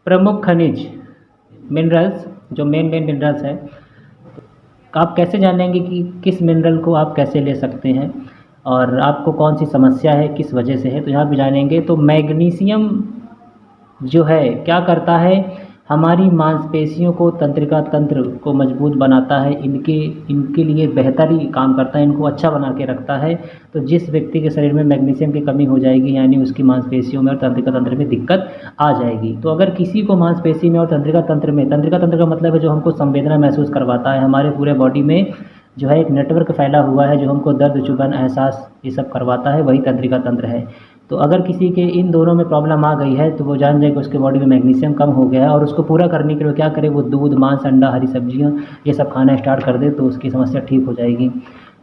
प्रमुख खनिज मिनरल्स, जो मेन मेन मिनरल्स है, आप कैसे जानेंगे कि किस मिनरल को आप कैसे ले सकते हैं और आपको कौन सी समस्या है, किस वजह से है, तो यहाँ पे जानेंगे। तो मैग्नीशियम जो है क्या करता है, हमारी मांसपेशियों को, तंत्रिका तंत्र को मजबूत बनाता है, इनके इनके लिए बेहतर ही काम करता है, इनको अच्छा बना के रखता है। तो जिस व्यक्ति के शरीर में मैग्नीशियम की कमी हो जाएगी, यानी उसकी मांसपेशियों में और तंत्रिका तंत्र में दिक्कत आ जाएगी। तो अगर किसी को मांसपेशी में और तंत्रिका तंत्र में, तंत्रिका तंत्र का मतलब है जो हमको संवेदना महसूस करवाता है, हमारे पूरे बॉडी में जो है एक नेटवर्क फैला हुआ है जो हमको दर्द, चुभन, एहसास ये सब करवाता है, वही तंत्रिका तंत्र है। तो अगर किसी के इन दोनों में प्रॉब्लम आ गई है तो वो जान जाए कि उसके बॉडी में मैग्नीशियम कम हो गया है, और उसको पूरा करने के लिए क्या करे, वो दूध, मांस, अंडा, हरी सब्जियां ये सब खाना स्टार्ट कर दे तो उसकी समस्या ठीक हो जाएगी।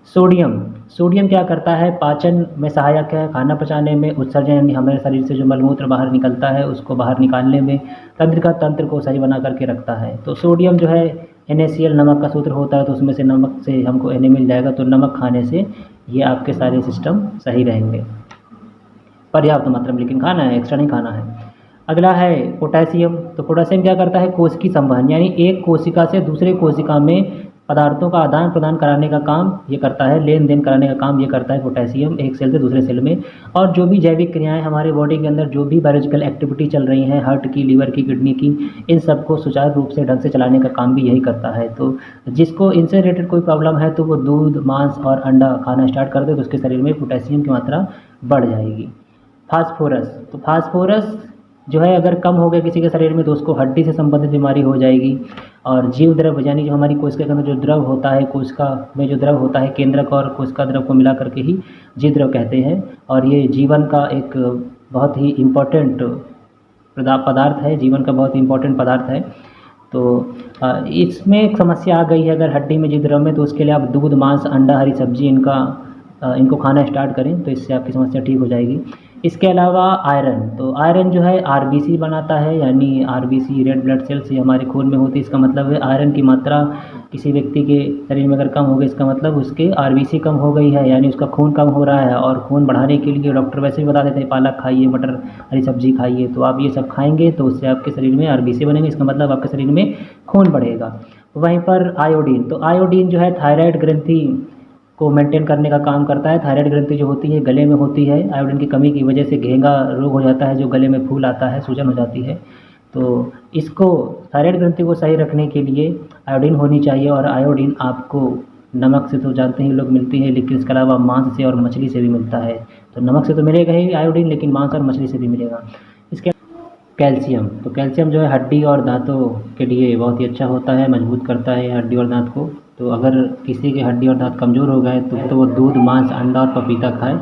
सोडियम, सोडियम क्या करता है, पाचन में सहायक है, खाना पचाने में, उत्सर्जन यानी हमारे शरीर से जो मलमूत्र बाहर निकलता है उसको बाहर निकालने में, तंत्रिका तंत्र को सही बना करके रखता है। तो सोडियम जो है NaCl नमक का सूत्र होता है, तो उसमें से नमक से हमको Na मिल जाएगा, तो नमक खाने से ये आपके सारे सिस्टम सही रहेंगे। पर्याप्त मात्रा में लेकिन खाना है, एक्स्ट्रा नहीं खाना है। अगला है पोटेशियम। तो पोटेशियम क्या करता है, कोशिकी संवहन, यानी एक कोशिका से दूसरे कोशिका में पदार्थों का आदान प्रदान कराने का काम ये करता है, लेन देन कराने का काम ये करता है पोटेशियम, एक सेल से दूसरे सेल में। और जो भी जैविक क्रियाएं हमारे बॉडी के अंदर, जो भी बायोलॉजिकल एक्टिविटी चल रही हैं, हार्ट की, लीवर की, किडनी की, इन सबको सुचारू रूप से ढंग से चलाने का काम भी यही करता है। तो जिसको इनसे रिलेटेड कोई प्रॉब्लम है तो वो दूध, मांस और अंडा खाना स्टार्ट कर दे तो उसके शरीर में पोटेशियम की मात्रा बढ़ जाएगी। फास्फोरस, तो फास्फोरस जो है अगर कम हो गया किसी के शरीर में तो उसको हड्डी से संबंधित बीमारी हो जाएगी। और जीव द्रव, यानी जो हमारी कोशिका के अंदर जो द्रव होता है, कोशिका में जो द्रव होता है, केंद्रक और कोशिका द्रव को मिला करके ही जीव द्रव कहते हैं, और ये जीवन का एक बहुत ही इम्पोर्टेंट पदार्थ है, जीवन का बहुत ही इम्पोर्टेंट पदार्थ है। तो इसमें एक समस्या आ गई है अगर हड्डी में जीव द्रव में, तो उसके लिए आप दूध, मांस, अंडा, हरी सब्जी इनको खाना स्टार्ट करें तो इससे आपकी समस्या ठीक हो जाएगी। इसके अलावा आयरन, तो आयरन जो है RBC बनाता है, यानी RBC रेड ब्लड सेल्स ये हमारे खून में होती है। इसका मतलब है आयरन की मात्रा किसी व्यक्ति के शरीर में अगर कम हो गई, इसका मतलब उसके RBC कम हो गई है, यानी उसका खून कम हो रहा है। और खून बढ़ाने के लिए डॉक्टर वैसे भी बता देते हैं पालक खाइए, मटर, हरी सब्जी खाइए, तो आप ये सब खाएंगे तो उससे आपके शरीर में RBC बनेंगे, इसका मतलब आपके शरीर में खून बढ़ेगा। वहीं पर आयोडीन, तो आयोडीन जो है थायराइड ग्रंथि को मेंटेन करने का काम करता है। थायराइड ग्रंथि जो होती है गले में होती है, आयोडीन की कमी की वजह से घेंगा रोग हो जाता है, जो गले में फूल आता है, सूजन हो जाती है। तो इसको, थायराइड ग्रंथि को सही रखने के लिए आयोडीन होनी चाहिए। और आयोडीन आपको नमक से तो जानते ही लोग मिलती है, लेकिन इसके अलावा मांस से और मछली से भी मिलता है। तो नमक से तो मिलेगा ही आयोडीन, लेकिन मांस और मछली से भी मिलेगा। इसके कैल्शियम, तो कैल्शियम जो है हड्डी और दांतों के लिए बहुत ही अच्छा होता है, मजबूत करता है हड्डी और दांत को। तो अगर किसी के हड्डी और दांत कमज़ोर हो गए तो वो दूध, मांस, अंडा और पपीता खाए